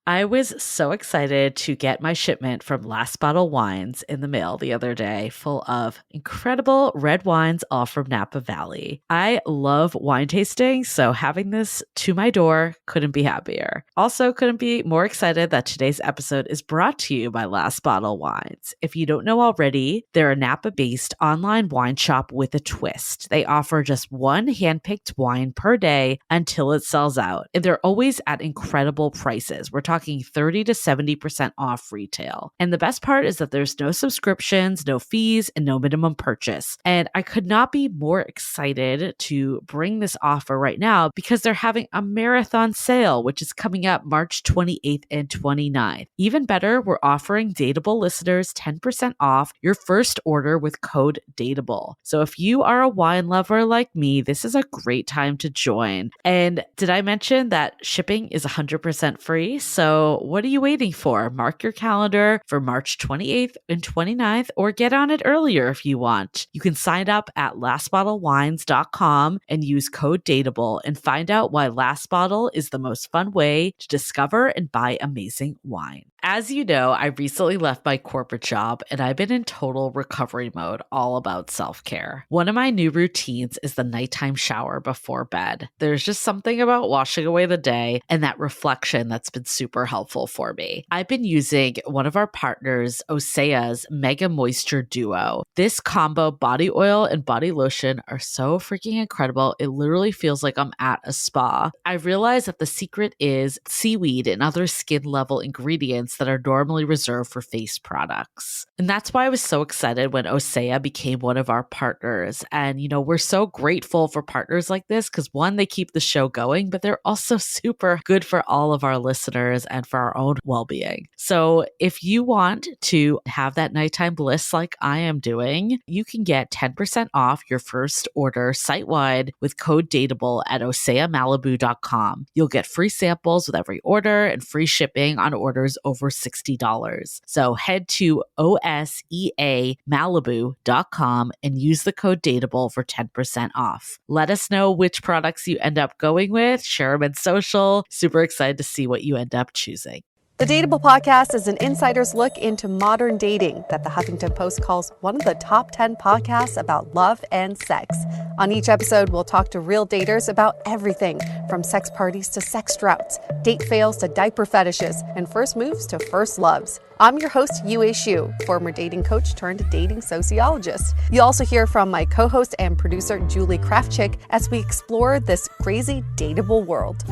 I was so excited to get my shipment from Last Bottle Wines in the mail the other day, full of incredible red wines all from Napa Valley. I love wine tasting, so having this to my door couldn't be happier. Also, couldn't be more excited that today's episode is brought to you by Last Bottle Wines. If you don't know already, they're a Napa-based online wine shop with a twist. They offer just one handpicked wine per day until it sells out, and they're always at incredible prices. We're talking 30 to 70% off retail. And the best part is that there's no subscriptions, no fees, and no minimum purchase. And I could not be more excited to bring this offer right now because they're having a marathon sale, which is coming up March 28th and 29th. Even better, we're offering Dateable listeners 10% off your first order with code DATEABLE. So if you are a wine lover like me, this is a great time to join. And did I mention that shipping is 100% free? So what are you waiting for? Mark your calendar for March 28th and 29th, or get on it earlier if you want. You can sign up at lastbottlewines.com and use code DATEABLE and find out why Last Bottle is the most fun way to discover and buy amazing wine. As you know, I recently left my corporate job and I've been in total recovery mode, all about self-care. One of my new routines is the nighttime shower before bed. There's just something about washing away the day and that reflection that's been super helpful for me. I've been using one of our partners, Osea's Mega Moisture Duo. This combo body oil and body lotion are so freaking incredible. It literally feels like I'm at a spa. I realized that the secret is seaweed and other skin level ingredients that are normally reserved for face products. And that's why I was so excited when Osea became one of our partners. And, you know, we're so grateful for partners like this because one, they keep the show going, but they're also super good for all of our listeners and for our own well-being. So if you want to have that nighttime bliss like I am doing, you can get 10% off your first order site-wide with code DATEABLE at oseamalibu.com. You'll get free samples with every order and free shipping on orders over $60. So head to oseamalibu.com and use the code DATEABLE for 10% off. Let us know which products you end up going with. Share them in social. Super excited to see what you end up choosing. The Dateable podcast is an insider's look into modern dating that the Huffington Post calls one of the top 10 podcasts about love and sex. On each episode, we'll talk to real daters about everything from sex parties to sex droughts, date fails to diaper fetishes, and first moves to first loves. I'm your host, Yue Xu, former dating coach turned dating sociologist. You'll also hear from my co-host and producer, Julie Krafchick, as we explore this crazy dateable world.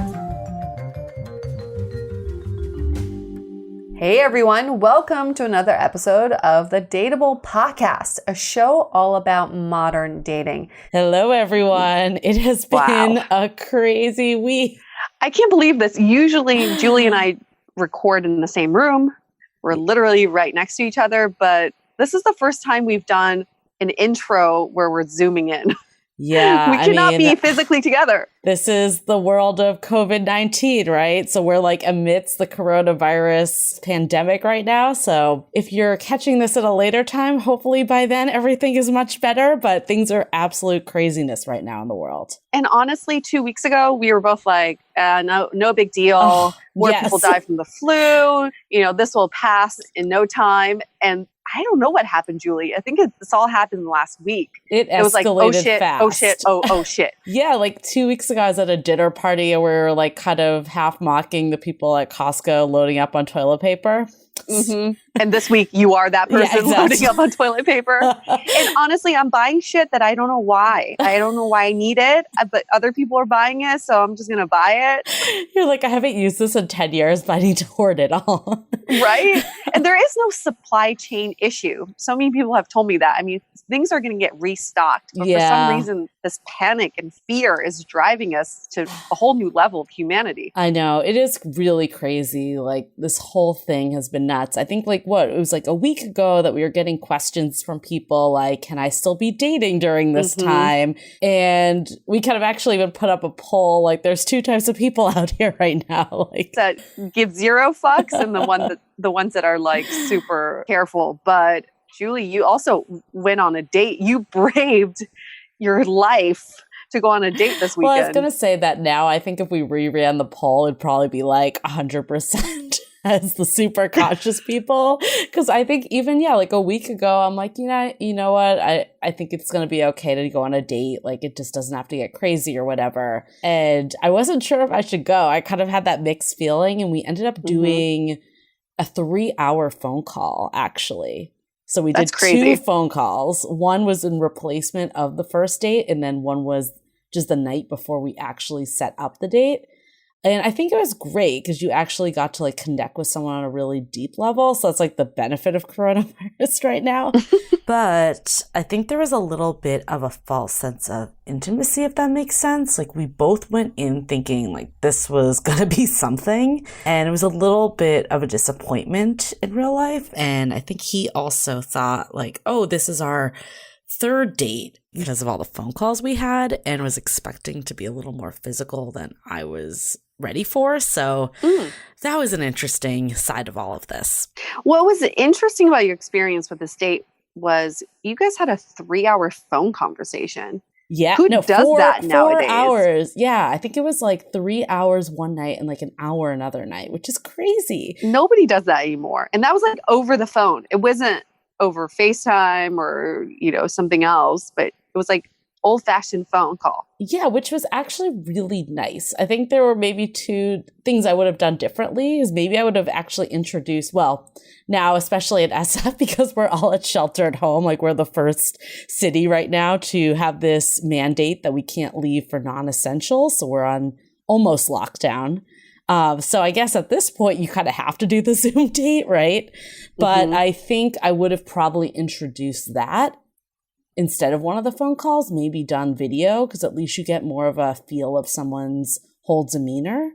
Hey everyone, welcome to another episode of the Dateable podcast, a show all about modern dating. Hello everyone. It has been a crazy week. I can't believe this. Usually Julie and I record in the same room. We're literally right next to each other, but this is the first time we've done an intro where we're zooming in. Yeah. We cannot be physically together. This is the world of COVID-19, right? So we're like amidst the coronavirus pandemic right now. So if you're catching this at a later time, hopefully by then everything is much better, but things are absolute craziness right now in the world. And honestly, 2 weeks ago, we were both like, no big deal. More people die from the flu. You know, this will pass in no time. And I don't know what happened, Julie. I think this all happened last week. It was like, oh shit, fast. oh shit, oh shit. Yeah, like 2 weeks ago, I was at a dinner party and we were like kind of half mocking the people at Costco loading up on toilet paper. Mm-hmm. And this week you are that person loading up on toilet paper. And honestly, I'm buying shit that I don't know why. I don't know why I need it, but other people are buying it, so I'm just going to buy it. You're like, I haven't used this in 10 years, but I need to hoard it all. Right? And there is no supply chain issue. So many people have told me that. I mean, things are going to get restocked. But for some reason, this panic and fear is driving us to a whole new level of humanity. I know. It is really crazy. Like, this whole thing has been nuts. I think, like, it was like a week ago that we were getting questions from people like, can I still be dating during this time? And we kind of actually even put up a poll, like, there's two types of people out here right now. Like, that give zero fucks and the ones that are like super careful. But Julie, you also went on a date. You braved your life to go on a date this weekend. Well, I was going to say that now. I think if we reran the poll, it'd probably be like 100%. as the super cautious people. Because I think even, like a week ago, I'm like, you know what? I think it's going to be okay to go on a date. Like it just doesn't have to get crazy or whatever. And I wasn't sure if I should go. I kind of had that mixed feeling. And we ended up doing a 3-hour phone call, actually. So we did 2 phone calls. One was in replacement of the first date, and then one was just the night before we actually set up the date. And I think it was great because you actually got to like connect with someone on a really deep level. So that's like the benefit of coronavirus right now. But I think there was a little bit of a false sense of intimacy, if that makes sense. Like we both went in thinking like this was going to be something. And it was a little bit of a disappointment in real life. And I think he also thought like, oh, this is our 3rd date because of all the phone calls we had, and was expecting to be a little more physical than I was ready for. So that was an interesting side of all of this. What was interesting about your experience with this date was you guys had a 3-hour phone conversation. Yeah. Who does that nowadays? 4 hours. Yeah. I think it was like 3 hours one night and like an hour another night, which is crazy. Nobody does that anymore. And that was like over the phone. It wasn't over FaceTime or, something else, but it was like old-fashioned phone call. Yeah, which was actually really nice. I think there were maybe 2 things I would have done differently is maybe I would have actually introduced, now, especially at SF, because we're all at shelter at home, like we're the first city right now to have this mandate that we can't leave for non-essential. So we're on almost lockdown. So I guess at this point, you kind of have to do the Zoom date, right? But I think I would have probably introduced that instead of one of the phone calls, maybe done video, because at least you get more of a feel of someone's whole demeanor.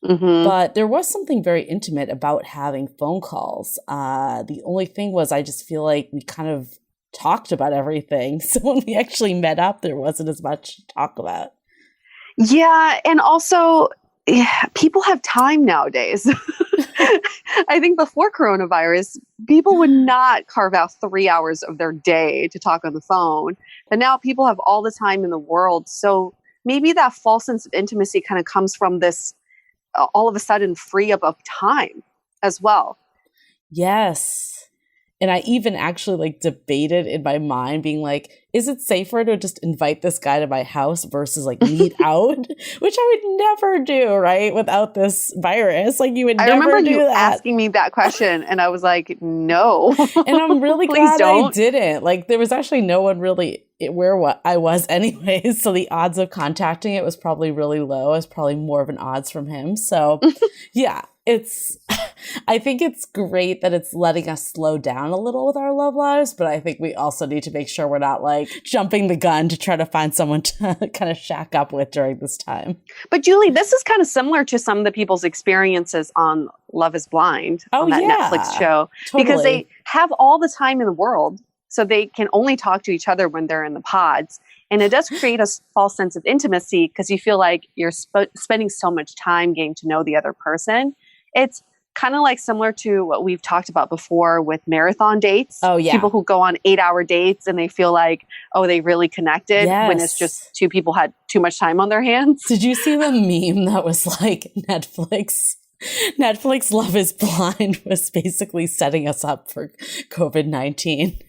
But there was something very intimate about having phone calls. The only thing was I just feel like we kind of talked about everything. So when we actually met up, there wasn't as much to talk about. Yeah. And also, people have time nowadays. I think before coronavirus, people would not carve out 3 hours of their day to talk on the phone. But now people have all the time in the world. So maybe that false sense of intimacy kind of comes from this all of a sudden free up of time as well. Yes. And I even actually like debated in my mind being like, is it safer to just invite this guy to my house versus like meet out, which I would never do, right? Without this virus. Like you would never do that. I remember you asking me that question and I was like, no. And I'm really glad don't. I didn't. Like there was actually no one really where I was anyways. So the odds of contacting it was probably really low. It was probably more of an odds from him. So yeah. I think it's great that it's letting us slow down a little with our love lives, but I think we also need to make sure we're not like jumping the gun to try to find someone to kind of shack up with during this time. But Julie, this is kind of similar to some of the people's experiences on Love is Blind on that Netflix show, because they have all the time in the world. So they can only talk to each other when they're in the pods. And it does create a false sense of intimacy because you feel like you're spending so much time getting to know the other person. It's kind of like similar to what we've talked about before with marathon dates. Oh, yeah. People who go on 8-hour dates and they feel like, oh, they really connected when it's just 2 people had too much time on their hands. Did you see the meme that was like Netflix Love is Blind was basically setting us up for COVID-19?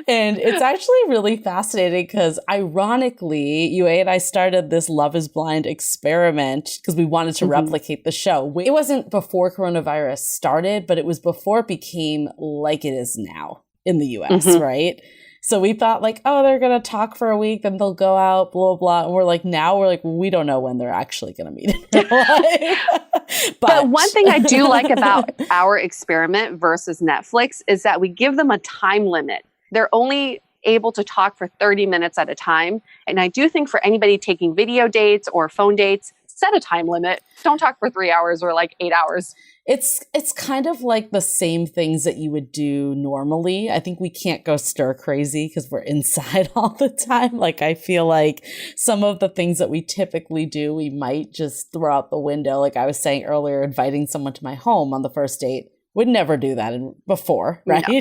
And it's actually really fascinating because ironically, UA and I started this Love is Blind experiment because we wanted to replicate the show. It wasn't before coronavirus started, but it was before it became like it is now in the US, right? So we thought like, oh, they're going to talk for a week, then they'll go out, blah, blah. And we're like, we don't know when they're actually going to meet in real life. But one thing I do like about our experiment versus Netflix is that we give them a time limit. They're only able to talk for 30 minutes at a time. And I do think for anybody taking video dates or phone dates, set a time limit. Don't talk for 3 hours or like 8 hours. It's kind of like the same things that you would do normally. I think we can't go stir crazy because we're inside all the time. Like I feel like some of the things that we typically do, we might just throw out the window. Like I was saying earlier, inviting someone to my home on the first date. Would never do that before, right? No.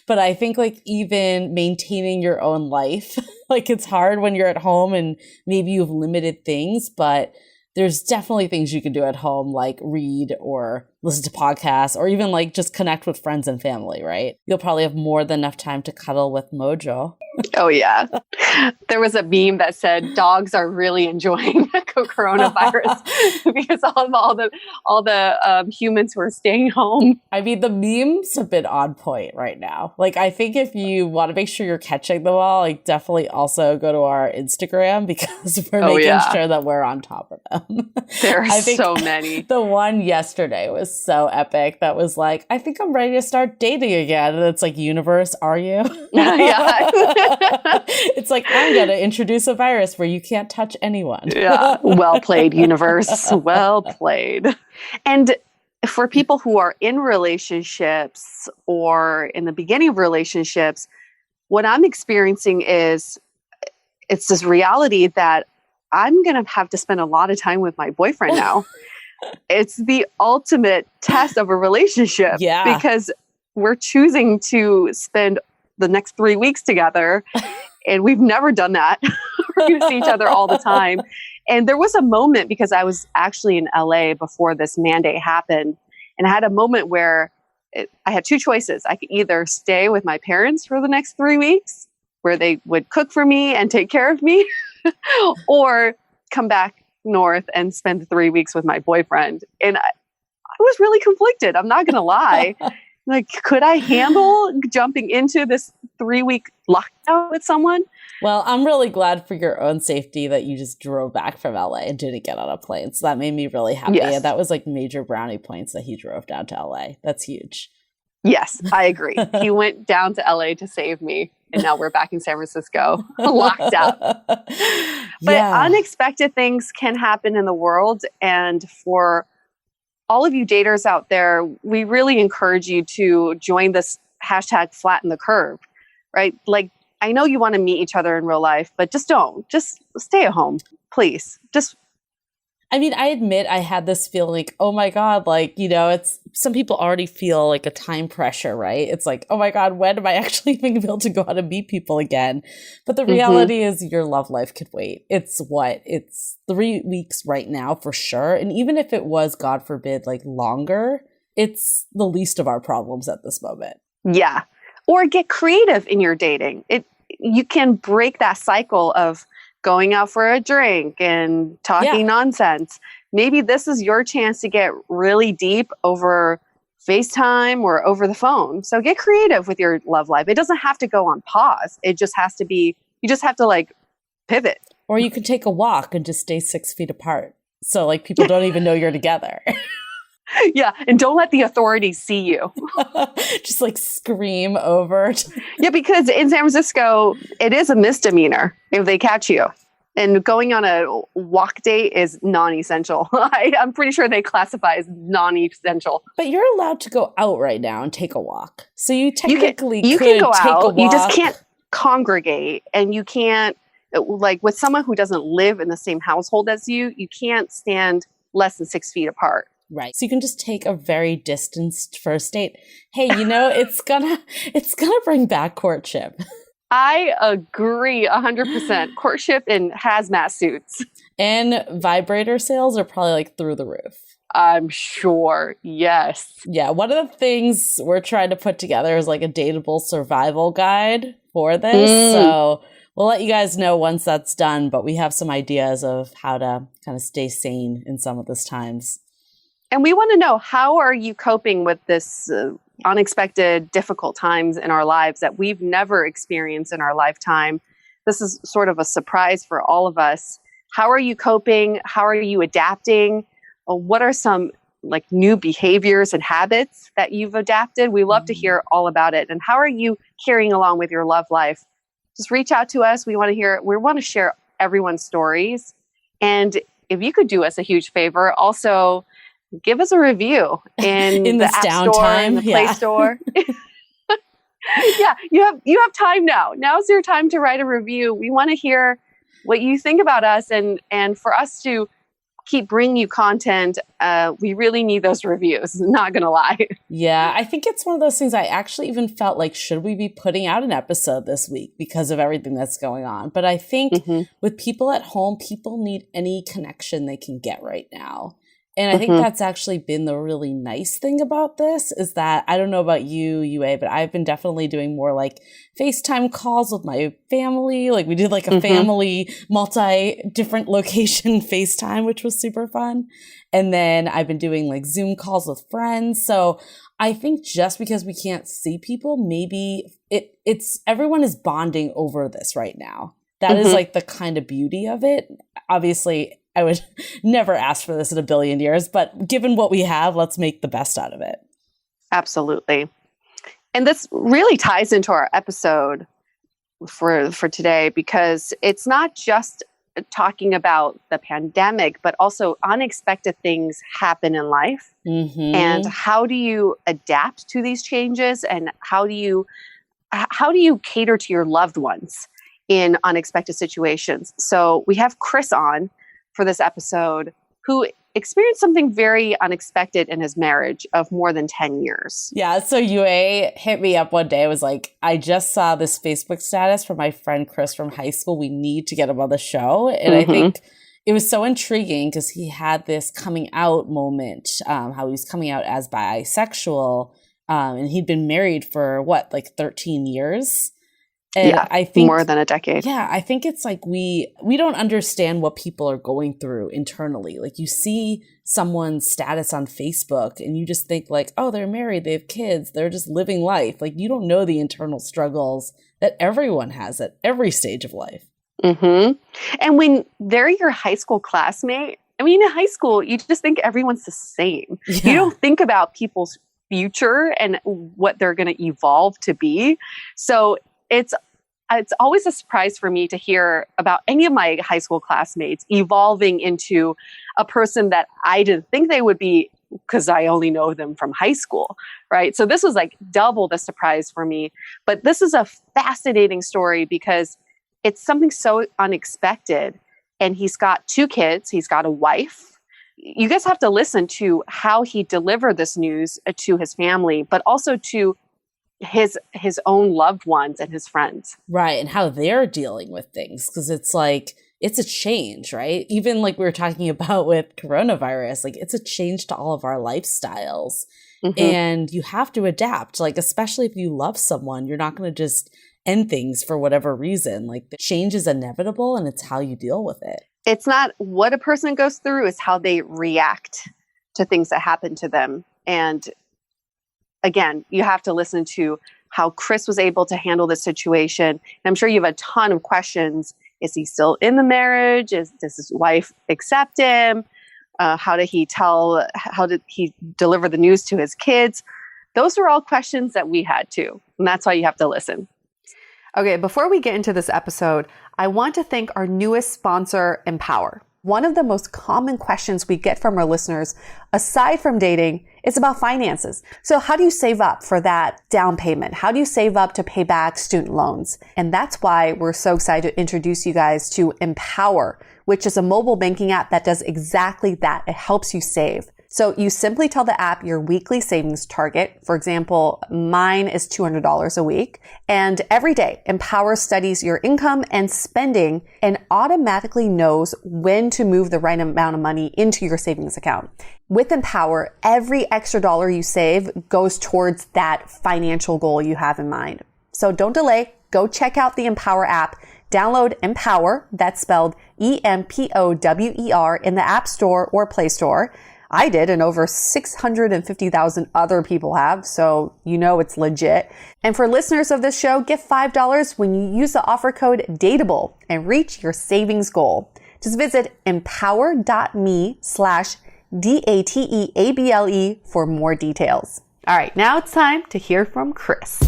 But I think like even maintaining your own life, like it's hard when you're at home and maybe you've limited things, but there's definitely things you can do at home, like read or listen to podcasts or even like just connect with friends and family, right? You'll probably have more than enough time to cuddle with Mojo. Oh, yeah. There was a meme that said dogs are really enjoying coronavirus because all the humans who are staying home. I mean, the memes have been on point right now. Like, I think if you want to make sure you're catching them all, like definitely also go to our Instagram because we're making sure that we're on top of them. There are so many. The one yesterday was so epic. That was like, I think I'm ready to start dating again. And it's like, universe, are you? Yeah. It's like, I'm going to introduce a virus where you can't touch anyone. Yeah. Well played, universe. Well played. And for people who are in relationships or in the beginning of relationships, what I'm experiencing is it's this reality that I'm going to have to spend a lot of time with my boyfriend now. It's the ultimate test of a relationship because we're choosing to spend the next 3 weeks together. And we've never done that. We're going to see each other all the time. And there was a moment because I was actually in LA before this mandate happened. And I had a moment where I had two choices. I could either stay with my parents for the next 3 weeks where they would cook for me and take care of me or come back north and spend 3 weeks with my boyfriend. And I was really conflicted. I'm not going to lie. Like, could I handle jumping into this 3-week lockdown with someone? Well, I'm really glad for your own safety that you just drove back from LA and didn't get on a plane. So that made me really happy. Yes. And that was like major brownie points that he drove down to LA. That's huge. Yes, I agree. He went down to LA to save me. And now we're back in San Francisco, locked out. But unexpected things can happen in the world. And for all of you daters out there, we really encourage you to join this hashtag flatten the curve, right? Like, I know you want to meet each other in real life, but just stay at home, please. I mean, I admit I had this feeling like, oh my God, like, it's some people already feel like a time pressure, right? It's like, oh my God, when am I actually even able to go out and meet people again? But the reality is your love life could wait. It's 3 weeks right now for sure. And even if it was, God forbid, like longer, it's the least of our problems at this moment. Yeah. Or get creative in your dating. You can break that cycle of going out for a drink and talking nonsense. Maybe this is your chance to get really deep over FaceTime or over the phone. So get creative with your love life. It doesn't have to go on pause. It just has to be, you just have to like pivot. Or you could take a walk and just stay 6 feet apart. So like people don't even know you're together. Yeah. And don't let the authorities see you. Just like scream over. Yeah. Because in San Francisco, it is a misdemeanor if they catch you. And going on a walk date is non-essential. I'm pretty sure they classify as non-essential. But you're allowed to go out right now and take a walk. So you technically you can go take out. A walk. You just can't congregate. And you can't, like with someone who doesn't live in the same household as you, you can't stand less than 6 feet apart. Right. So you can just take a very distanced first date. Hey, it's gonna bring back courtship. I agree 100%. Courtship in hazmat suits. And vibrator sales are probably like through the roof. I'm sure. Yes. Yeah. One of the things we're trying to put together is like a dateable survival guide for this. So we'll let you guys know once that's done, but we have some ideas of how to kind of stay sane in some of these times. And we want to know, how are you coping with this unexpected, difficult times in our lives that we've never experienced in our lifetime? This is sort of a surprise for all of us. How are you coping? How are you adapting? What are some like new behaviors and habits that you've adapted? We love to hear all about it. And how are you carrying along with your love life? Just reach out to us. We want to hear, we want to share everyone's stories. And if you could do us a huge favor, also give us a review in the App Store, in the Play Store. Yeah, you have time now. Now's your time to write a review. We want to hear what you think about us and for us to keep bringing you content. We really need those reviews, not going to lie. Yeah, I think it's one of those things I actually even felt like, should we be putting out an episode this week because of everything that's going on? But I think with people at home, people need any connection they can get right now. And I think that's actually been the really nice thing about this, is that, I don't know about you, UA, but I've been definitely doing more like FaceTime calls with my family. Like we did like a family different location FaceTime, which was super fun. And then I've been doing like Zoom calls with friends. So I think just because we can't see people, maybe it's everyone is bonding over this right now. That is like the kind of beauty of it. Obviously, I would never ask for this in a billion years, but given what we have, let's make the best out of it. Absolutely. And this really ties into our episode for today, because it's not just talking about the pandemic, but also unexpected things happen in life. And how do you adapt to these changes, and how do you cater to your loved ones in unexpected situations? So we have Chris on for this episode, who experienced something very unexpected in his marriage of more than 10 years. Yeah, so UA hit me up one day. It was like, I just saw this Facebook status from my friend Chris from high school. We need to get him on the show. And I think it was so intriguing because he had this coming out moment, how he was coming out as bisexual. And he'd been married for 13 years? And I think more than a decade. Yeah, I think it's like we don't understand what people are going through internally. Like you see someone's status on Facebook and you just think like, oh, they're married, they have kids, they're just living life. Like you don't know the internal struggles that everyone has at every stage of life. And when they're your high school classmate, I mean, in high school, you just think everyone's the same. Yeah. You don't think about people's future and what they're going to evolve to be. So it's always a surprise for me to hear about any of my high school classmates evolving into a person that I didn't think they would be, because I only know them from high school, right? So this was like double the surprise for me. But this is a fascinating story because it's something so unexpected. And he's got 2 kids, he's got a wife. You guys have to listen to how he delivered this news to his family, but also to his own loved ones and his friends. Right. And how they're dealing with things. Because it's like, it's a change, right? Even like we were talking about with coronavirus, like it's a change to all of our lifestyles. And you have to adapt, like, especially if you love someone, you're not going to just end things for whatever reason. Like the change is inevitable and it's how you deal with it. It's not what a person goes through, it's how they react to things that happen to them. And again, you have to listen to how Chris was able to handle the situation. And I'm sure you have a ton of questions. Is he still in the marriage? Does his wife accept him? How did he deliver the news to his kids? Those are all questions that we had too. And that's why you have to listen. Okay, before we get into this episode, I want to thank our newest sponsor, Empower. One of the most common questions we get from our listeners, aside from dating, is about finances. So how do you save up for that down payment? How do you save up to pay back student loans? And that's why we're so excited to introduce you guys to Empower, which is a mobile banking app that does exactly that. It helps you save. So you simply tell the app your weekly savings target. For example, mine is $200 a week. And every day, Empower studies your income and spending and automatically knows when to move the right amount of money into your savings account. With Empower, every extra dollar you save goes towards that financial goal you have in mind. So don't delay. Go check out the Empower app. Download Empower, that's spelled EMPOWER, in the App Store or Play Store. I did, and over 650,000 other people have, so you know it's legit. And for listeners of this show, get $5 when you use the offer code DATEABLE and reach your savings goal. Just visit empower.me/DATEABLE for more details. All right, now it's time to hear from Chris.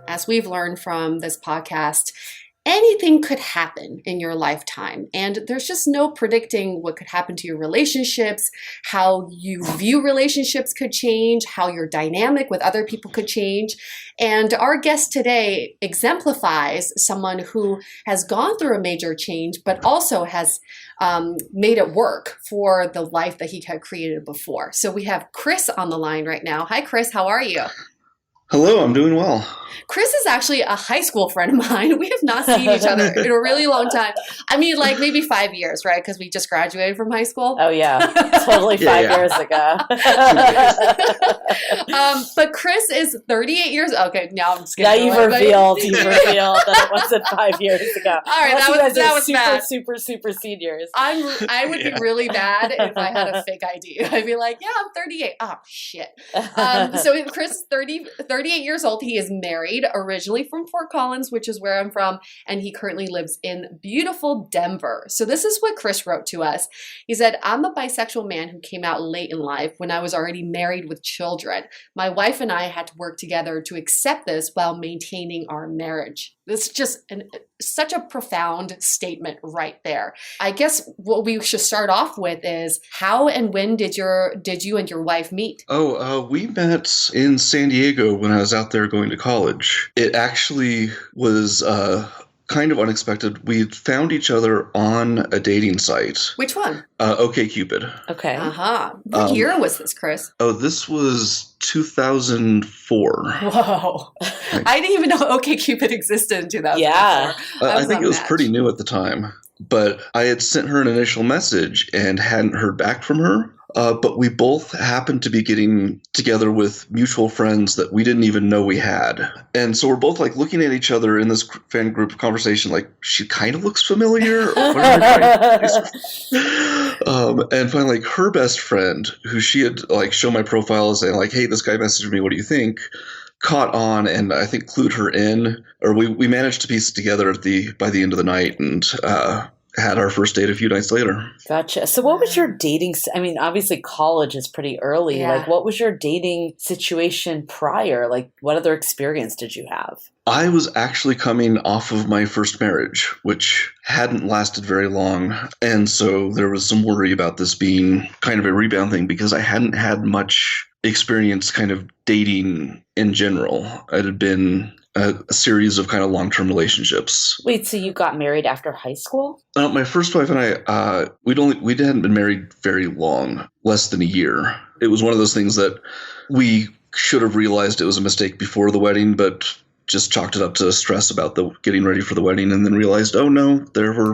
As we've learned from this podcast, anything could happen in your lifetime. And there's just no predicting what could happen to your relationships, how you view relationships could change, how your dynamic with other people could change. And our guest today exemplifies someone who has gone through a major change, but also has made it work for the life that he had created before. So we have Chris on the line right now. Hi, Chris. How are you? Hello, I'm doing well. Chris is actually a high school friend of mine. We have not seen each other in a really long time. I mean, like maybe 5 years, right? Because we just graduated from high school. Oh, yeah. Totally 5 years ago. But Chris is 38 years old. Okay, now I'm just Now going you've revealed that it wasn't 5 years ago. All right, that was super, bad. super seniors. I would be really bad if I had a fake ID. I'd be like, yeah, I'm 38. Oh, shit. So Chris is 38 years old. He is married, originally from Fort Collins, which is where I'm from, and he currently lives in beautiful Denver. So this is what Chris wrote to us. He said, I'm a bisexual man who came out late in life when I was already married with children. My wife and I had to work together to accept this while maintaining our marriage. This is just such a profound statement right there. I guess what we should start off with is how and when did you and your wife meet? We met in San Diego when I was out there going to college. It actually was kind of unexpected. We found each other on a dating site. Which one? OkCupid. Okay. What year was this, Chris? This was 2004. Whoa. I didn't even know OkCupid existed in 2004. Yeah. I think it was pretty new at the time. But I had sent her an initial message and hadn't heard back from her. But we both happened to be getting together with mutual friends that we didn't even know we had. And so we're both like looking at each other in this fan group conversation, like, she kind of looks familiar. And finally, like, her best friend, who she had like shown my profile and saying like, hey, this guy messaged me, what do you think? Caught on and I think clued her in, or we managed to piece it together by the end of the night and had our first date a few nights later. Gotcha. So what was your dating, I mean, obviously college is pretty early. Yeah. Like what was your dating situation prior? Like what other experience did you have? I was actually coming off of my first marriage, which hadn't lasted very long. And so there was some worry about this being kind of a rebound thing because I hadn't had much experience kind of dating in general. It had been a series of kind of long-term relationships. Wait, so you got married after high school? My first wife and I, we hadn't been married very long, less than a year. It was one of those things that we should have realized it was a mistake before the wedding, but just chalked it up to stress about the getting ready for the wedding and then realized, oh no, there were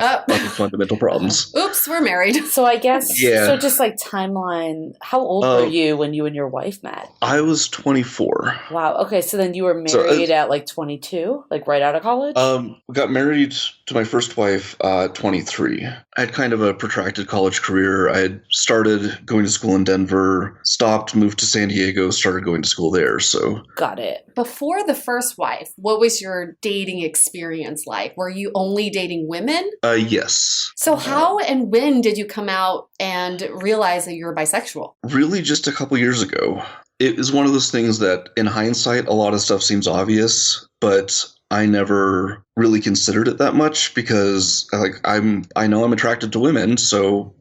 fundamental problems. Oops, we're married. So I guess, yeah. So just like timeline, how old were you when you and your wife met? I was 24. Wow. Okay. So then you were married at like 22, like right out of college? We got married to my first wife, 23. I had kind of a protracted college career. I had started going to school in Denver, stopped, moved to San Diego, started going to school there. So got it. Before the first wife, what was your dating experience like? Were you only dating women? Yes. So how and when did you come out and realize that you're bisexual? Really just a couple years ago. It is one of those things that in hindsight, a lot of stuff seems obvious, but I never really considered it that much because I know I'm attracted to women. So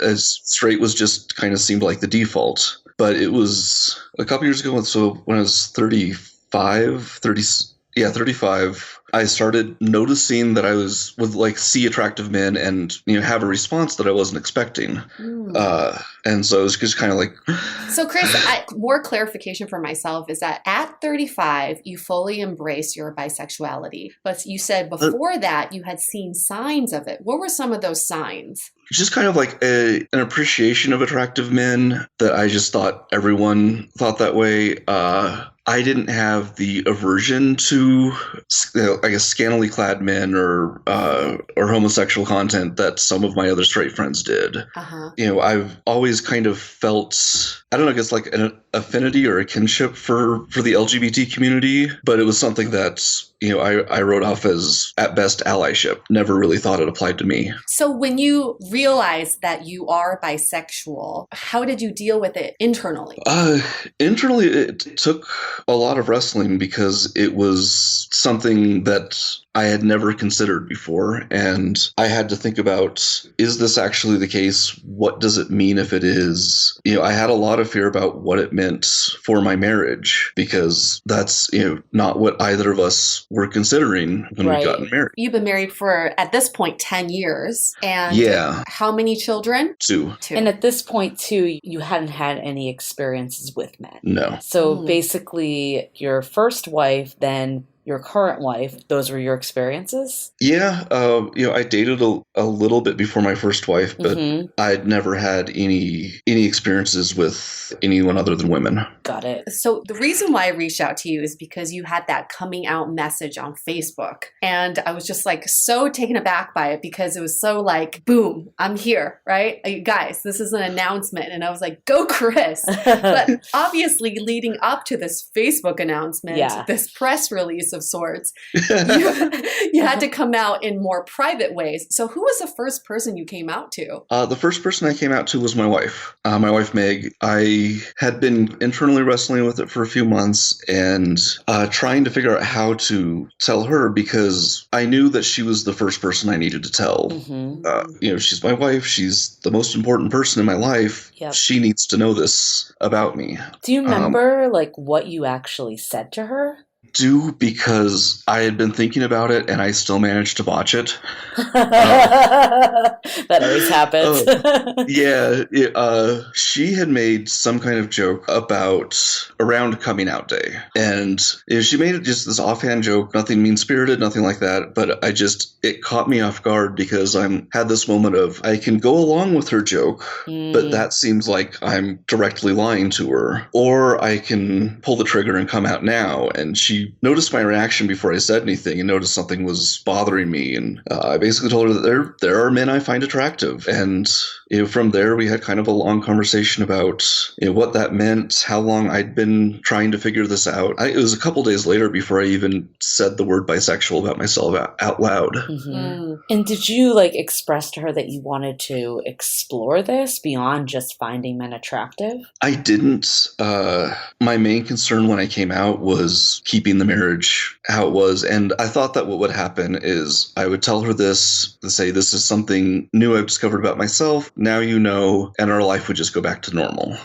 as straight was just kind of seemed like the default. But it was a couple years ago. So when I was 35, I started noticing that I would like see attractive men and, have a response that I wasn't expecting. And so it was just kind of like. So Chris, more clarification for myself is that at 35, you fully embrace your bisexuality. But you said before that you had seen signs of it. What were some of those signs? Just kind of like an appreciation of attractive men that I just thought everyone thought that way. I didn't have the aversion to, I guess, scantily clad men or homosexual content that some of my other straight friends did. I've always kind of felt, I don't know, I guess like an affinity or a kinship for the LGBT community, but it was something that, I wrote off as at best allyship. Never really thought it applied to me. So when you realized that you are bisexual, how did you deal with it internally? Internally, it took a lot of wrestling because it was something that I had never considered before. And I had to think about, is this actually the case? What does it mean if it is? I had a lot of fear about what it meant for my marriage, because that's, not what either of us were considering when we got married. You've been married for, at this point, 10 years. And how many children? 2. And at this point, too, you hadn't had any experiences with men. No. So basically, your first wife, then your current wife, those were your experiences? Yeah. I dated a little bit before my first wife, but I'd never had any experiences with anyone other than women. Got it. So the reason why I reached out to you is because you had that coming out message on Facebook. And I was just like so taken aback by it, because it was so like, boom, I'm here, right? Guys, this is an announcement. And I was like, go Chris. But obviously leading up to this Facebook announcement, this press release of sorts, you had to come out in more private ways. So who was the first person you came out to? The first person I came out to was my wife. My wife, Meg. I had been internally wrestling with it for a few months and trying to figure out how to tell her, because I knew that she was the first person I needed to tell. She's my wife. She's the most important person in my life. Yep. She needs to know this about me. Do you remember what you actually said to her? Because I had been thinking about it and I still managed to botch it. That always happens. She had made some kind of joke around coming out day. And she made it just this offhand joke, nothing mean-spirited, nothing like that. But it caught me off guard, because I had this moment of, I can go along with her joke, but that seems like I'm directly lying to her. Or I can pull the trigger and come out now. And she noticed my reaction before I said anything and noticed something was bothering me. And I basically told her that there are men I find attractive. And from there, we had kind of a long conversation about what that meant, how long I'd been trying to figure this out. It was a couple days later before I even said the word bisexual about myself out loud. And did you express to her that you wanted to explore this beyond just finding men attractive? I didn't. My main concern when I came out was keeping the marriage how it was. And I thought that what would happen is I would tell her this, say, this is something new I've discovered about myself. Now you know, and our life would just go back to normal.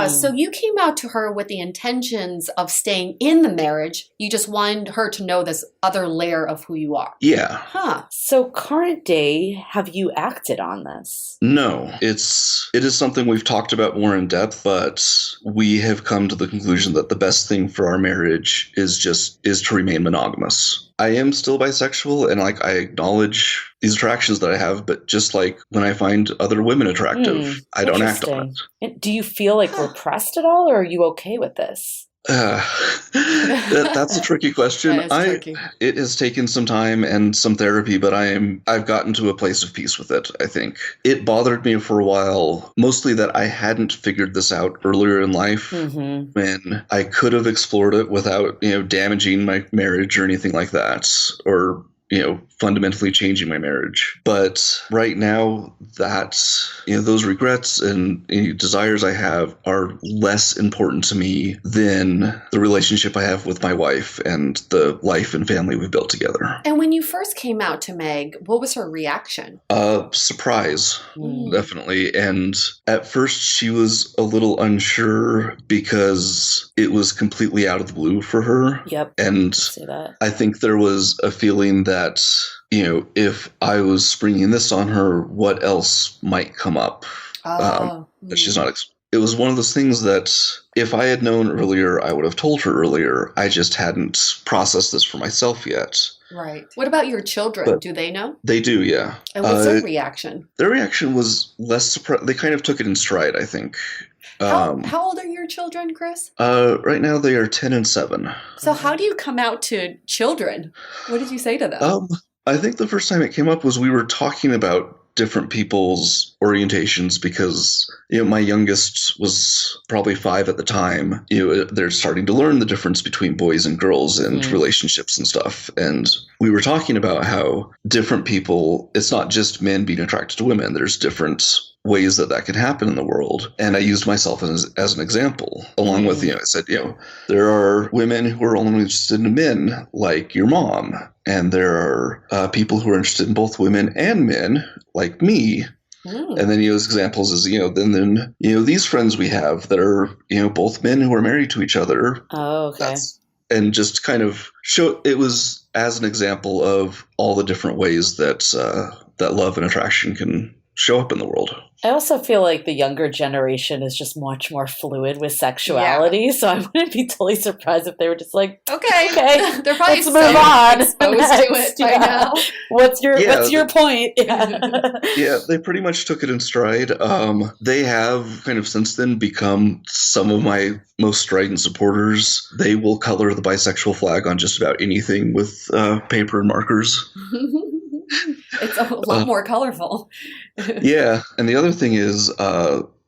So you came out to her with the intentions of staying in the marriage. You just wanted her to know this other layer of who you are. Yeah. So current day, have you acted on this? No. It is something we've talked about more in depth, but we have come to the conclusion that the best thing for our marriage is to remain monogamous. I am still bisexual, and I acknowledge these attractions that I have, but just when I find other women attractive, I don't act on it. And do you feel repressed at all, or are you okay with this? That's a tricky question. It has taken some time and some therapy, but I've gotten to a place of peace with it, I think. It bothered me for a while, mostly that I hadn't figured this out earlier in life, when I could have explored it without, damaging my marriage or anything like that, or fundamentally changing my marriage. But right now, those regrets and desires I have are less important to me than the relationship I have with my wife and the life and family we've built together. And when you first came out to Meg, what was her reaction? Surprise, definitely. And at first, she was a little unsure because it was completely out of the blue for her. Yep. And I think there was a feeling that, if I was springing this on her, what else might come up? That she's not. It was one of those things that if I had known earlier, I would have told her earlier. I just hadn't processed this for myself yet. Right. What about your children? Do they know? They do, yeah. And what's their reaction? Their reaction was less surprised. They kind of took it in stride, I think. How old are your children, Chris? Right now they are 10 and 7. So how do you come out to children? What did you say to them? I think the first time it came up was we were talking about different people's orientations, because my youngest was probably 5 at the time. They're starting to learn the difference between boys and girls and relationships and stuff. And we were talking about how different people, it's not just men being attracted to women. There's different ways that can happen in the world. And I used myself as an example, along with, I said, there are women who are only interested in men, like your mom. And there are people who are interested in both women and men, like me. And then, as examples is, then these friends we have that are, both men who are married to each other. Oh, okay. And just kind of show, it was as an example of all the different ways that that love and attraction can show up in the world. I also feel like the younger generation is just much more fluid with sexuality, Yeah. so I wouldn't be totally surprised if they were just like, Okay. They're probably let's move on. exposed to it by now. What's your point? Yeah, they pretty much took it in stride. They have kind of since then become some of my most strident supporters. They will color the bisexual flag on just about anything with paper and markers. It's a lot more colorful. Yeah, and the other thing is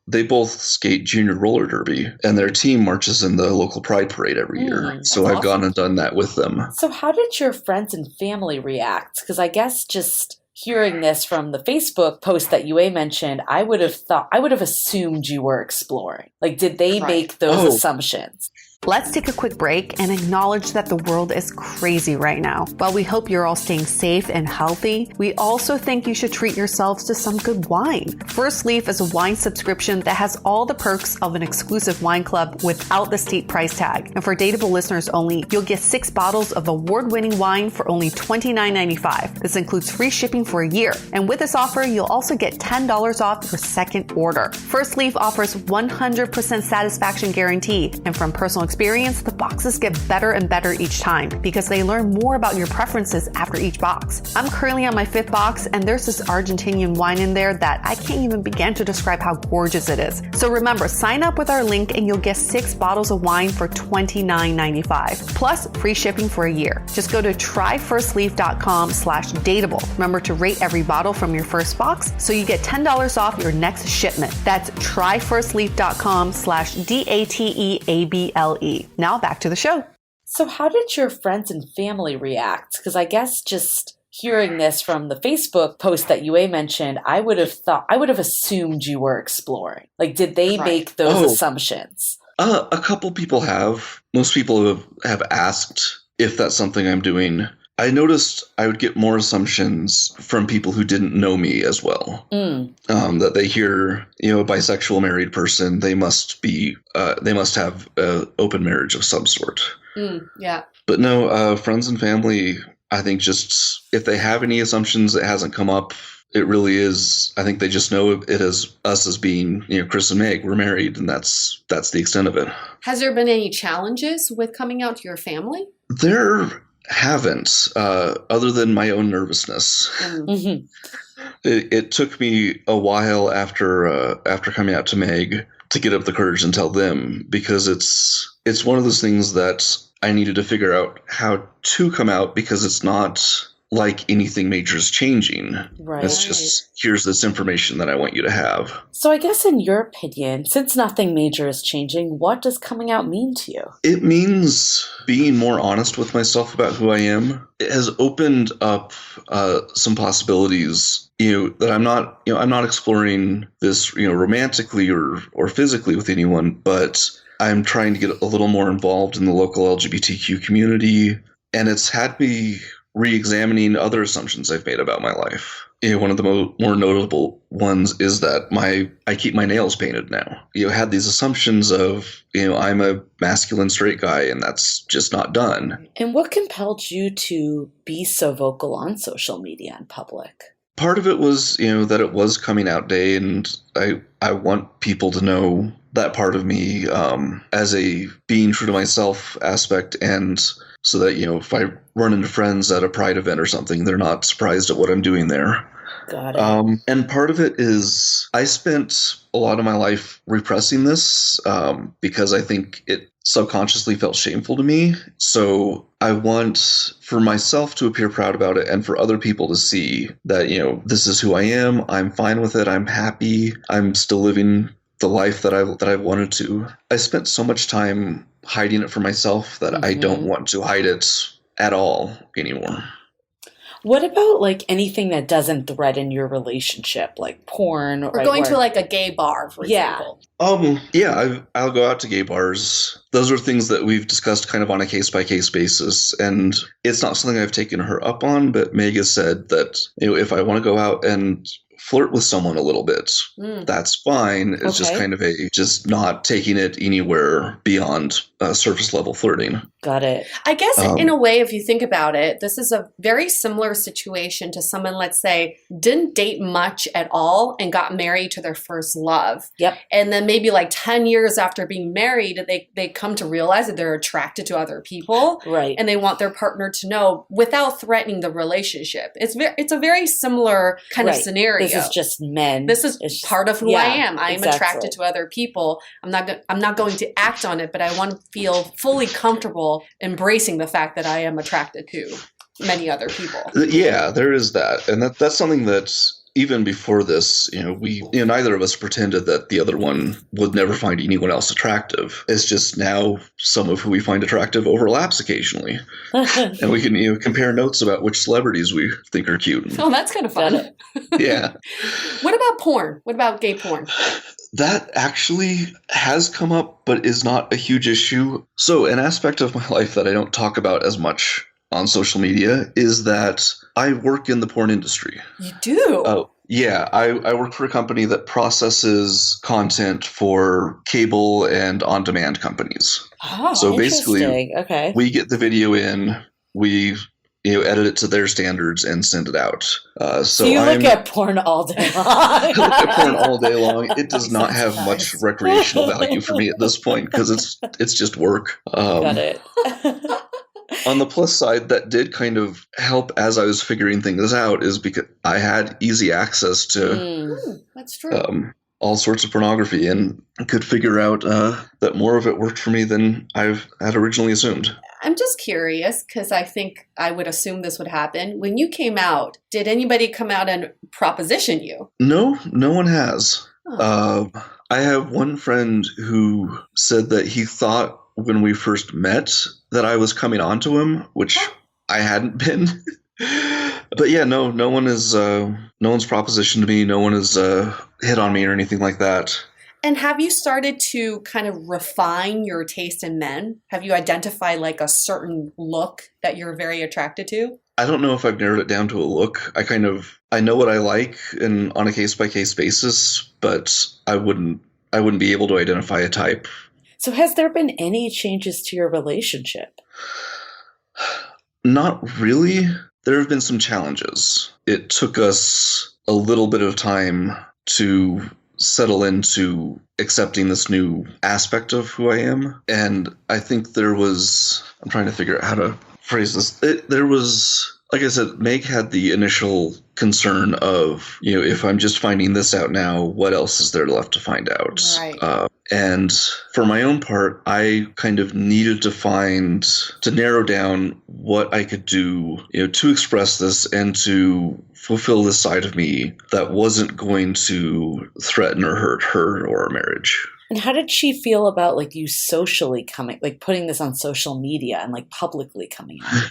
they both skate junior roller derby, and their team marches in the local pride parade every year. So I've gone and done that with them. So how did your friends and family react? Because I guess just hearing this from the Facebook post that Yue mentioned, I would have assumed you were exploring. Like, did they make those assumptions? Let's take a quick break and acknowledge that the world is crazy right now. While we hope you're all staying safe and healthy, we also think you should treat yourselves to some good wine. First Leaf is a wine subscription that has all the perks of an exclusive wine club without the steep price tag. And for Dateable listeners only, you'll get 6 bottles of award-winning wine for only $29.95. This includes free shipping for a year. And with this offer, you'll also get $10 off your second order. First Leaf offers 100% satisfaction guarantee, and from personal experience, the boxes get better and better each time because they learn more about your preferences after each box. I'm currently on my 5th box, and there's this Argentinian wine in there that I can't even begin to describe how gorgeous it is. So remember, sign up with our link and you'll get 6 bottles of wine for $29.95, plus free shipping for a year. Just go to tryfirstleaf.com/dateable. Remember to rate every bottle from your first box so you get $10 off your next shipment. That's tryfirstleaf.com/DATEABLE. Now back to the show. So how did your friends and family react? Because I guess just hearing this from the Facebook post that Yue mentioned, I would have assumed you were exploring. Like, did they make those assumptions? A couple people have. Most people have asked if that's something I'm doing. I noticed I would get more assumptions from people who didn't know me as well. That they hear, a bisexual married person, they must have an open marriage of some sort. Yeah. But no, friends and family, I think just if they have any assumptions, it hasn't come up. It really is. I think they just know it as us as being, Chris and Meg, we're married, and that's the extent of it. Has there been any challenges with coming out to your family? There haven't, other than my own nervousness. It took me a while after coming out to Meg to get up the courage and tell them, because it's one of those things that I needed to figure out how to come out, because it's not like anything major is changing. Right. It's just, here's this information that I want you to have. So I guess in your opinion, since nothing major is changing, what does coming out mean to you? It means being more honest with myself about who I am. It has opened up some possibilities, that I'm not exploring this, romantically or physically with anyone, but I'm trying to get a little more involved in the local LGBTQ community. And it's had me re-examining other assumptions I've made about my life. One of the more notable ones is that I keep my nails painted now. Had these assumptions of, I'm a masculine straight guy, and that's just not done. And what compelled you to be so vocal on social media in public? Part of it was, that it was coming out day, and I want people to know that part of me as a being true to myself aspect, and so that, if I run into friends at a pride event or something, they're not surprised at what I'm doing there. Got it. And part of it is I spent a lot of my life repressing this because I think it subconsciously felt shameful to me. So I want for myself to appear proud about it, and for other people to see that, this is who I am. I'm fine with it. I'm happy. I'm still living the life that I wanted to. I spent so much time hiding it from myself that I don't want to hide it at all anymore. What about like anything that doesn't threaten your relationship, like porn or going to like a gay bar, for example? I'll go out to gay bars. Those are things that we've discussed kind of on a case-by-case basis, and it's not something I've taken her up on, but Meg has said that, if I want to go out and flirt with someone a little bit, that's fine. It's just kind of just not taking it anywhere beyond surface level flirting. Got it. I guess in a way, if you think about it, this is a very similar situation to someone, let's say, didn't date much at all and got married to their first love. Yep. And then maybe like 10 years after being married, they come to realize that they're attracted to other people. Right. And they want their partner to know without threatening the relationship. It's a very similar kind of scenario. This is just men. This is part of who I am. I am exactly. attracted to other people. I'm not going to act on it, but I want to feel fully comfortable embracing the fact that I am attracted to many other people. Yeah, there is that. And that's something that even before this, neither of us pretended that the other one would never find anyone else attractive. It's just now some of who we find attractive overlaps occasionally. And we can compare notes about which celebrities we think are cute. Oh, that's kind of fun. Yeah. What about porn? What about gay porn? That actually has come up, but is not a huge issue. So an aspect of my life that I don't talk about as much on social media is that I work in the porn industry. You do? Oh, yeah. I work for a company that processes content for cable and on-demand companies. Oh, so basically, okay. We get the video in, we edit it to their standards and send it out. So you look at porn all day long. I look at porn all day long. It does not have much recreational value for me at this point because it's just work. Got it. On the plus side, that did kind of help as I was figuring things out, is because I had easy access to that's true. All sorts of pornography and could figure out that more of it worked for me than I had originally assumed. I'm just curious because I think I would assume this would happen. When you came out, did anybody come out and proposition you? No one has. Oh. I have one friend who said that he thought when we first met that I was coming on to him, which I hadn't been. But yeah, no one's propositioned me. No one has hit on me or anything like that. And have you started to kind of refine your taste in men? Have you identified like a certain look that you're very attracted to? I don't know if I've narrowed it down to a look. I know what I like and on a case-by-case basis, but I wouldn't be able to identify a type. So has there been any changes to your relationship? Not really. There have been some challenges. It took us a little bit of time to settle into accepting this new aspect of who I am. And I think I'm trying to figure out how to phrase this. There was, like I said, Meg had the initial concern of, if I'm just finding this out now, what else is there left to find out? Right. And for my own part, I kind of needed to narrow down what I could do, to express this and to fulfill this side of me that wasn't going to threaten or hurt her or our marriage. And how did she feel about like you socially putting this on social media and like publicly coming out?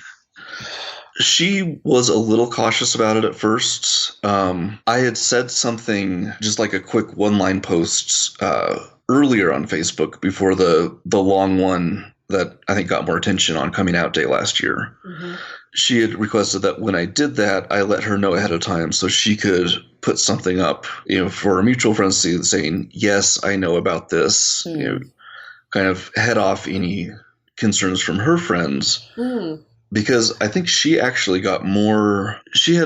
She was a little cautious about it at first. I had said something, just like a quick one-line post earlier on Facebook before the long one that I think got more attention on Coming Out Day last year. Mm-hmm. She had requested that when I did that, I let her know ahead of time so she could put something up, for our mutual friends saying, yes, I know about this, kind of head off any concerns from her friends. Because I think she actually had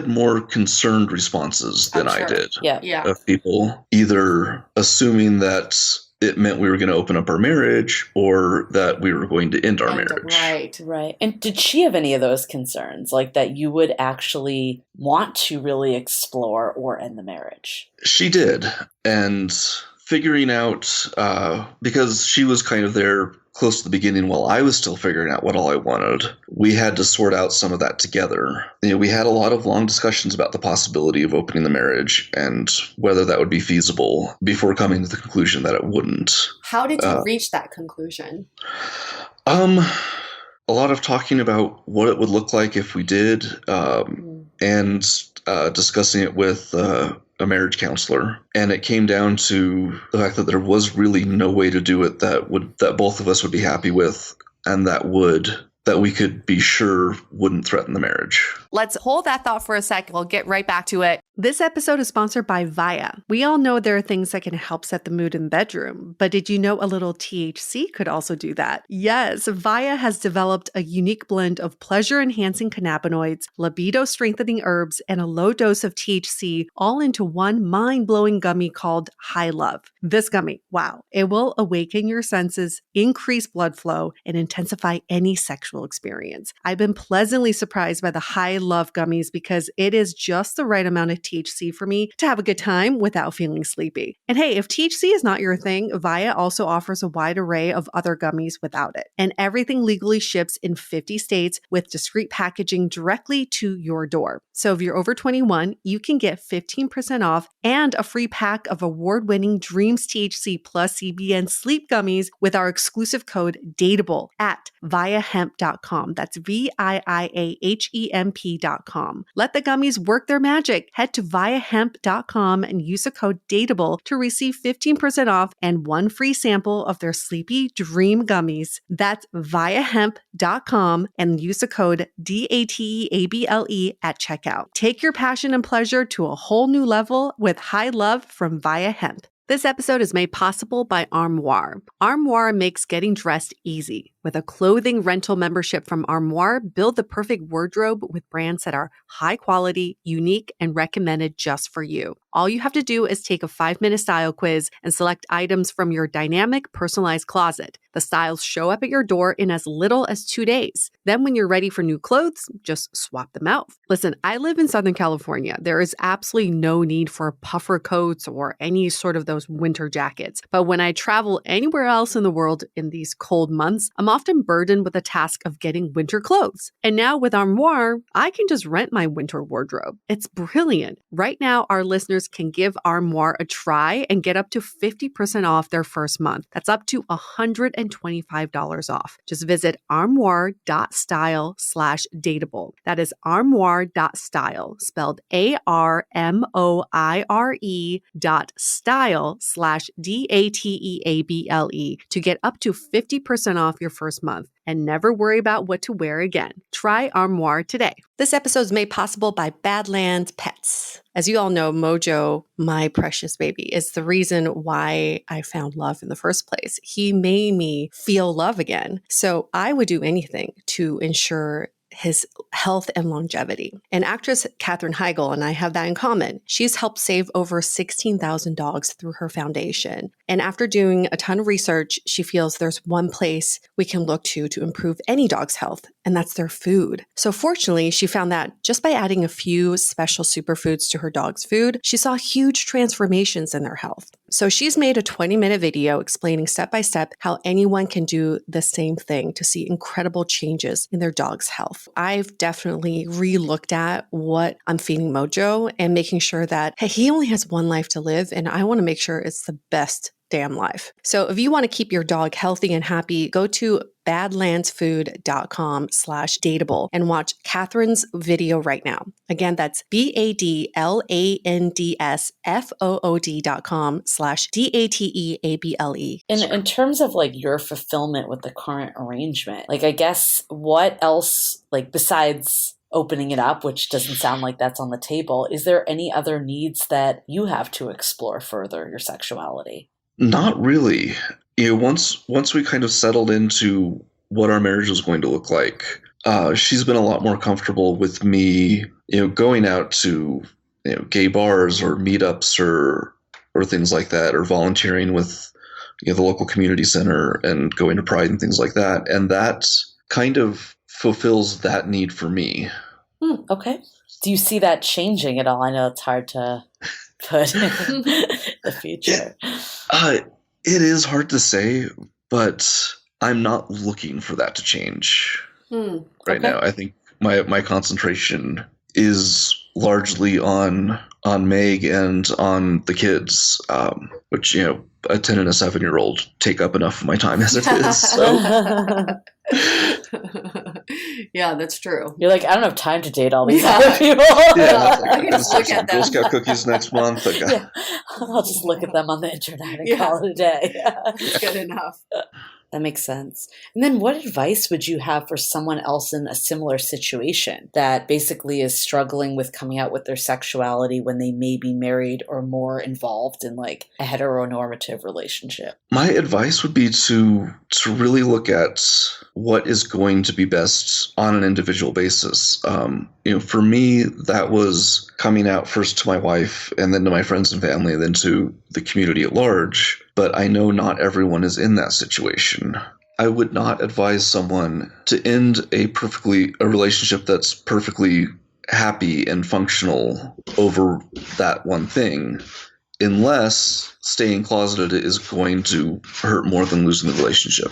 more concerned responses than I did. Yeah. Of people either assuming that it meant we were going to open up our marriage or that we were going to end our marriage. Right. And did she have any of those concerns, like that you would actually want to really explore or end the marriage? She did. And figuring out, because she was kind of there close to the beginning while I was still figuring out what all I wanted, we had to sort out some of that together. We had a lot of long discussions about the possibility of opening the marriage and whether that would be feasible before coming to the conclusion that it wouldn't. How did you reach that conclusion? a lot of talking about what it would look like if we did, and discussing it with a marriage counselor. And it came down to the fact that there was really no way to do it that both of us would be happy with, and that we could be sure wouldn't threaten the marriage. Let's hold that thought for a sec. We'll get right back to it. This episode is sponsored by Via. We all know there are things that can help set the mood in the bedroom, but did you know a little THC could also do that? Yes, Via has developed a unique blend of pleasure-enhancing cannabinoids, libido-strengthening herbs, and a low dose of THC all into one mind-blowing gummy called High Love. This gummy, wow, it will awaken your senses, increase blood flow, and intensify any sexual experience. I've been pleasantly surprised by the High Love gummies because it is just the right amount of THC for me to have a good time without feeling sleepy. And hey, if THC is not your thing, Via also offers a wide array of other gummies without it. And everything legally ships in 50 states with discreet packaging directly to your door. So if you're over 21, you can get 15% off and a free pack of award-winning Dreams THC plus CBN sleep gummies with our exclusive code DATEABLE at viahemp.com. That's VIIAHEMP.com. Let the gummies work their magic. Head to viahemp.com and use the code DATEABLE to receive 15% off and one free sample of their Sleepy Dream gummies. That's viahemp.com and use the code DATEABLE at checkout. Take your passion and pleasure to a whole new level with High Love from Via Hemp. This episode is made possible by Armoire. Armoire makes getting dressed easy. With a clothing rental membership from Armoire, build the perfect wardrobe with brands that are high quality, unique, and recommended just for you. All you have to do is take a 5-minute style quiz and select items from your dynamic, personalized closet. The styles show up at your door in as little as 2 days. Then when you're ready for new clothes, just swap them out. Listen, I live in Southern California. There is absolutely no need for puffer coats or any sort of those winter jackets. But when I travel anywhere else in the world in these cold months, I'm often burdened with the task of getting winter clothes. And now with Armoire, I can just rent my winter wardrobe. It's brilliant. Right now, our listeners can give Armoire a try and get up to 50% off their first month. That's up to $125 off. Just visit armoire.style/dateable. That is armoire.style, spelled ARMOIRE.style/DATEABLE to get up to 50% off your first month and never worry about what to wear again. Try Armoire today. This episode is made possible by Badlands Pets. As you all know, Mojo, my precious baby, is the reason why I found love in the first place. He made me feel love again. So I would do anything to ensure his health and longevity. And actress Katherine Heigl and I have that in common. She's helped save over 16,000 dogs through her foundation. And after doing a ton of research, she feels there's one place we can look to improve any dog's health, and that's their food. So fortunately, she found that just by adding a few special superfoods to her dog's food, she saw huge transformations in their health. So she's made a 20-minute video explaining step by step how anyone can do the same thing to see incredible changes in their dog's health. I've definitely re-looked at what I'm feeding Mojo and making sure that, hey, he only has one life to live, and I want to make sure it's the best damn life. So if you want to keep your dog healthy and happy, go to badlandsfood.com/dateable and watch Catherine's video right now. Again, that's badlandsfood.com/dateable. In terms of like your fulfillment with the current arrangement, like I guess what else, like besides opening it up, which doesn't sound like that's on the table, is there any other needs that you have to explore further your sexuality? Not really. Once we kind of settled into what our marriage was going to look like, she's been a lot more comfortable with me, going out to, gay bars or meetups or things like that, or volunteering with, the local community center and going to Pride and things like that. And that kind of fulfills that need for me. Okay. Do you see that changing at all? I know it's hard to put in the future. It is hard to say, but I'm not looking for that to change right now. I think my concentration is largely on Meg and on the kids, which, a 10 and a 7-year-old take up enough of my time as it is. So. Yeah, that's true. You're like, I don't have time to date all these other people. Yeah, I can just look at them. Girl Scout cookies next month. Yeah. I'll just look at them on the internet and call it a day. That's good enough. That makes sense. And then what advice would you have for someone else in a similar situation that basically is struggling with coming out with their sexuality when they may be married or more involved in like a heteronormative relationship? My advice would be to really look at what is going to be best on an individual basis. For me, that was coming out first to my wife and then to my friends and family and then to the community at large. But I know not everyone is in that situation. I would not advise someone to end a relationship that's perfectly happy and functional over that one thing, unless staying closeted is going to hurt more than losing the relationship.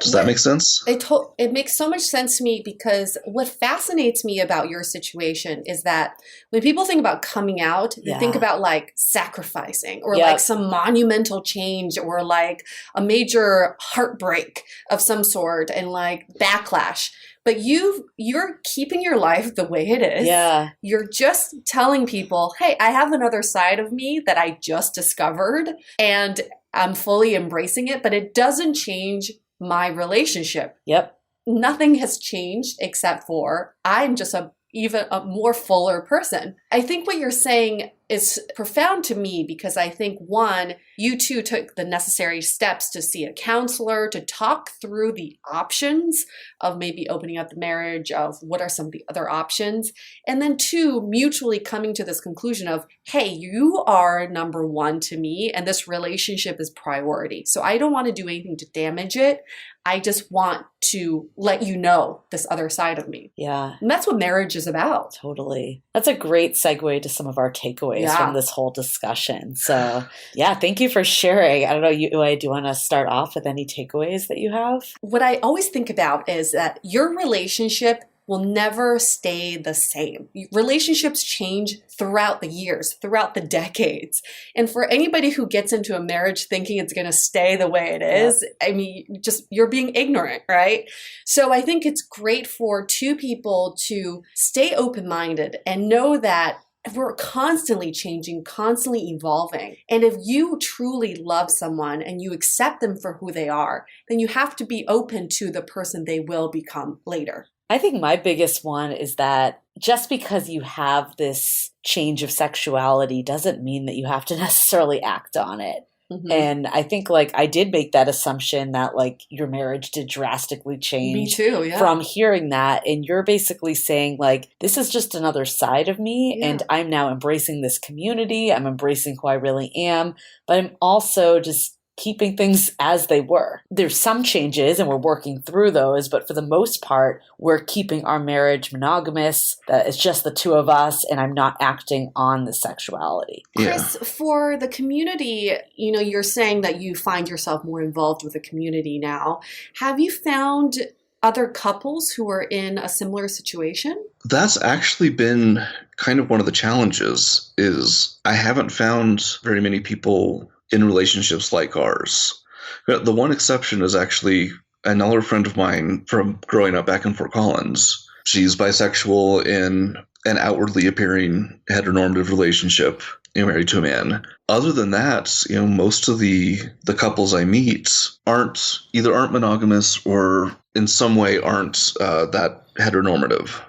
Does that make sense? It makes so much sense to me, because what fascinates me about your situation is that when people think about coming out, they think about like sacrificing or like some monumental change or like a major heartbreak of some sort and like backlash. But you're keeping your life the way it is. Yeah. You're just telling people, hey, I have another side of me that I just discovered and I'm fully embracing it, but it doesn't change my relationship. Yep. Nothing has changed except for I'm just even a more fuller person. I think what you're saying is profound to me, because I think, one, you two took the necessary steps to see a counselor, to talk through the options of maybe opening up the marriage, of what are some of the other options. And then two, mutually coming to this conclusion of, hey, you are number one to me and this relationship is priority. So I don't want to do anything to damage it. I just want to let you know this other side of me. Yeah. And that's what marriage is about. Totally. That's a great segue to some of our takeaways from this whole discussion. So yeah, thank you for sharing. I don't know, do you want to start off with any takeaways that you have? What I always think about is that your relationship will never stay the same. Relationships change throughout the years, throughout the decades. And for anybody who gets into a marriage thinking it's going to stay the way it is, I mean, just you're being ignorant, right? So I think it's great for two people to stay open-minded and know that we're constantly changing, constantly evolving. And if you truly love someone and you accept them for who they are, then you have to be open to the person they will become later. I think my biggest one is that just because you have this change of sexuality doesn't mean that you have to necessarily act on it. Mm-hmm. And I think like I did make that assumption that like your marriage did drastically change. Me too, yeah. From hearing that. And you're basically saying like, this is just another side of me. And I'm now embracing this community. I'm embracing who I really am. But I'm also just keeping things as they were. There's some changes and we're working through those, but for the most part, we're keeping our marriage monogamous. It's just the two of us and I'm not acting on the sexuality. Chris, for the community, you're saying that you find yourself more involved with the community now. Have you found other couples who are in a similar situation? That's actually been kind of one of the challenges, is I haven't found very many people in relationships like ours. The one exception is actually another friend of mine from growing up back in Fort Collins. She's bisexual in an outwardly appearing heteronormative relationship, married to a man. Other than that, most of the couples I meet aren't monogamous or in some way aren't that heteronormative.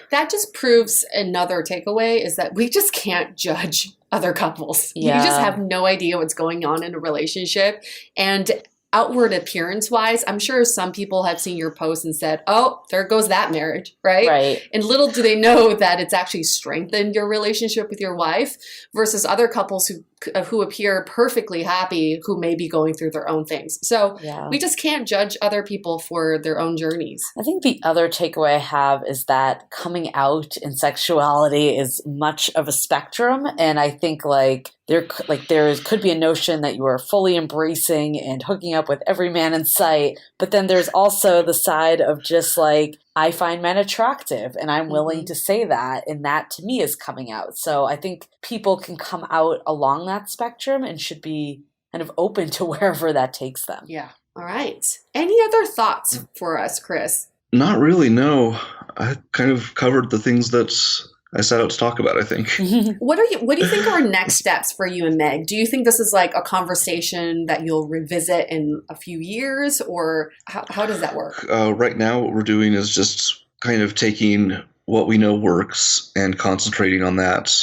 That just proves another takeaway is that we just can't judge other couples. Yeah. You just have no idea what's going on in a relationship. And outward appearance wise, I'm sure some people have seen your post and said, oh, there goes that marriage, right? Right. And little do they know that it's actually strengthened your relationship with your wife versus other couples who appear perfectly happy, who may be going through their own things. So we just can't judge other people for their own journeys. I think the other takeaway I have is that coming out in sexuality is much of a spectrum. And I think there could be a notion that you are fully embracing and hooking up with every man in sight. But then there's also the side of just I find men attractive and I'm willing to say that. And that to me is coming out. So I think people can come out along that spectrum and should be kind of open to wherever that takes them. Yeah. All right. Any other thoughts for us, Chris? Not really, no. I kind of covered the things that I set out to talk about, I think. What do you think are next steps for you and Meg? Do you think this is like a conversation that you'll revisit in a few years, or how does that work? Right now, what we're doing is just kind of taking what we know works and concentrating on that.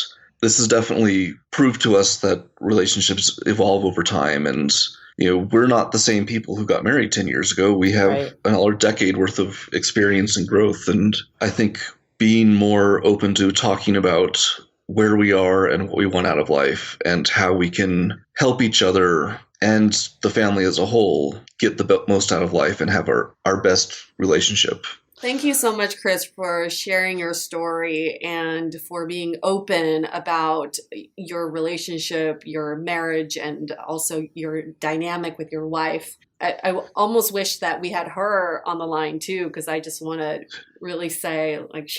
This has definitely proved to us that relationships evolve over time, and we're not the same people who got married 10 years ago. We have another decade worth of experience and growth, and I think being more open to talking about where we are and what we want out of life and how we can help each other and the family as a whole get the most out of life and have our best relationship. Thank you so much, Chris, for sharing your story and for being open about your relationship, your marriage, and also your dynamic with your wife. I almost wish that we had her on the line too, because I just want to really say, like,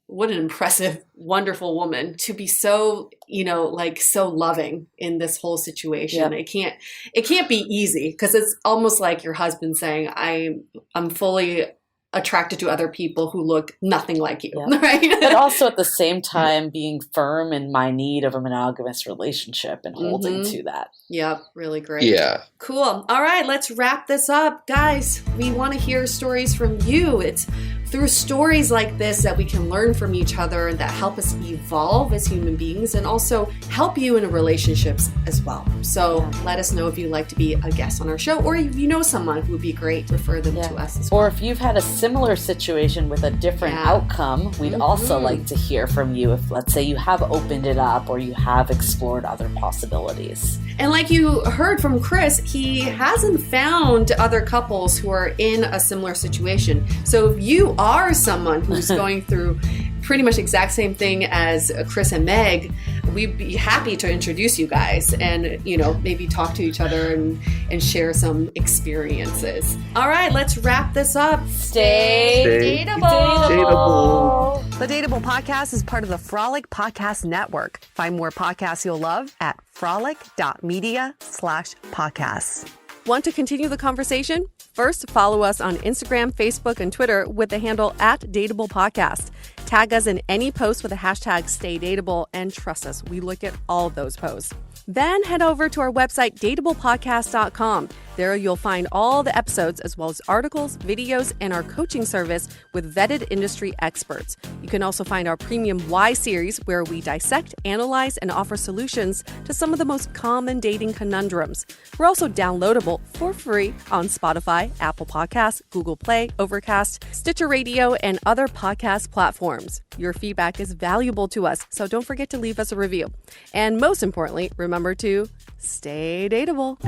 what an impressive, wonderful woman to be so, so loving in this whole situation. Yep. It can't be easy, because it's almost like your husband saying, I'm fully attracted to other people who look nothing like you, right? But also at the same time being firm in my need of a monogamous relationship and holding to that. Yep, really great. Yeah. Cool. All right, let's wrap this up. Guys, we want to hear stories from you. It's through stories like this that we can learn from each other and that help us evolve as human beings and also help you in relationships as well. So let us know if you'd like to be a guest on our show, or if you know someone who would be great, refer them to us as well. Or if you've had a similar situation with a different outcome, we'd also like to hear from you if, let's say, you have opened it up or you have explored other possibilities. And like you heard from Chris, he hasn't found other couples who are in a similar situation. So if you are someone who's going through pretty much exact same thing as Chris and Meg, we'd be happy to introduce you guys and, maybe talk to each other and share some experiences. All right, let's wrap this up. Stay dateable. The Dateable Podcast is part of the Frolic Podcast Network. Find more podcasts you'll love at frolic.media/podcasts. Want to continue the conversation? First, follow us on Instagram, Facebook, and Twitter with the handle @DateablePodcast. Tag us in any post with the hashtag StayDateable, and trust us, we look at all of those posts. Then head over to our website, dateablepodcast.com. There you'll find all the episodes as well as articles, videos, and our coaching service with vetted industry experts. You can also find our premium Why series, where we dissect, analyze, and offer solutions to some of the most common dating conundrums. We're also downloadable for free on Spotify, Apple Podcasts, Google Play, Overcast, Stitcher Radio, and other podcast platforms. Your feedback is valuable to us, so don't forget to leave us a review. And most importantly, remember to stay dateable.